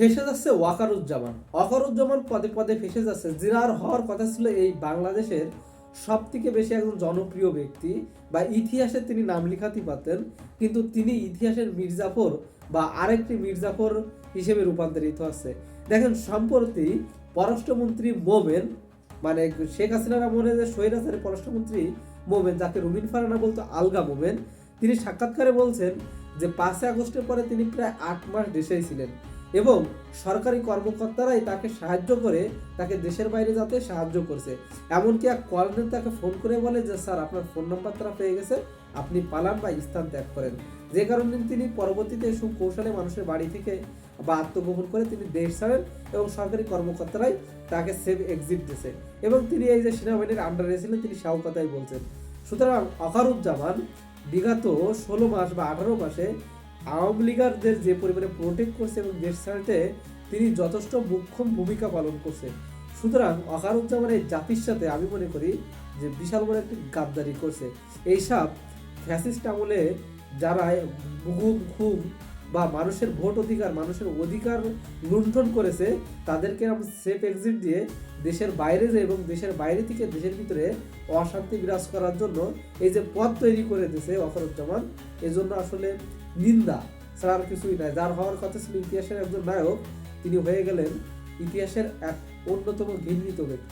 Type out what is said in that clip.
ফেসে যাচ্ছে ওয়াকারুজ্জামান। ওয়াকারুজ্জামান পদে পদে ফেসে যাচ্ছে। যার হওয়ার কথা ছিল এই বাংলাদেশের সব থেকে বেশি একজন জনপ্রিয় ব্যক্তি, বা ইতিহাসে তিনি নাম লিখাতে পারতেন, কিন্তু তিনি ইতিহাসের মির্জাফর বা আরেকটি মির্জাফর হিসেবে রূপান্তরিত হচ্ছে। দেখেন, সম্প্রতি পররাষ্ট্রমন্ত্রী মোমেন, মানে শেখ হাসিনার আমলে যে স্বৈরাচারী পররাষ্ট্রমন্ত্রী মোমেন, যাকে রুমিন ফারানা বলতো আলগা মোমেন, তিনি সাক্ষাৎকারে বলছেন যে 5 আগস্টের পরে তিনি প্রায় 8 মাস দেশেই ছিলেন এবং সরকারি কর্মকর্তারাই তাকে সাহায্য করে, তাকে দেশের বাইরে যেতে সাহায্য করছে। এমনকি এক কর্নেল তাকে ফোন করে বলে যে স্যার, আপনার ফোন নাম্বার তারা পেয়ে গেছে, আপনি পালান বা স্থান ত্যাগ করেন। যে কারণে তিনি পরবর্তীতে সুকৌশলে মানুষের বাড়ি থেকে বা আত্মগোপন করে তিনি দেশ ছাড়েন এবং সরকারি কর্মকর্তারাই তাকে সেফ এক্সিট দিয়েছে এবং তিনি এই যে সেনাবাহিনীর আন্ডারে ছিলেন তিনি সাও কথাই বলছেন। সুতরাং ওয়াকারুজ্জামান বিগত 16 মাস বা 18 মাসে আওয়ামী লীগারদের যে পরিমাণে প্রোটেক্ট করছে এবং দেশ ছাড়তে তিনি যথেষ্ট মুখ্যম ভূমিকা পালন করছে। সুতরাং ওয়াকারুজ্জামান এই জাতির সাথে আমি মনে করি যে বিশাল বড় একটি গাদ্দারি করছে। এইসব ফ্যাসিস্ট আমলে যারা গুম খুম বা মানুষের ভোট অধিকার, মানুষের অধিকার লুণ্ঠন করেছে, তাদেরকে আমরা সেফ এক্সিট দিয়ে দেশের বাইরে যায় এবং দেশের বাইরে থেকে দেশের ভিতরে অশান্তি বিরাজ করার জন্য এই যে পথ তৈরি করে দিয়েছে ওয়াকারুজ্জামান, এজন্য আসলে নিন্দা ছাড়া আর কিছুই নাই। যার হওয়ার কথা ছিল ইতিহাসের একজন নায়ক, তিনি হয়ে গেলেন ইতিহাসের এক অন্যতম ঘৃণিত ব্যক্তি।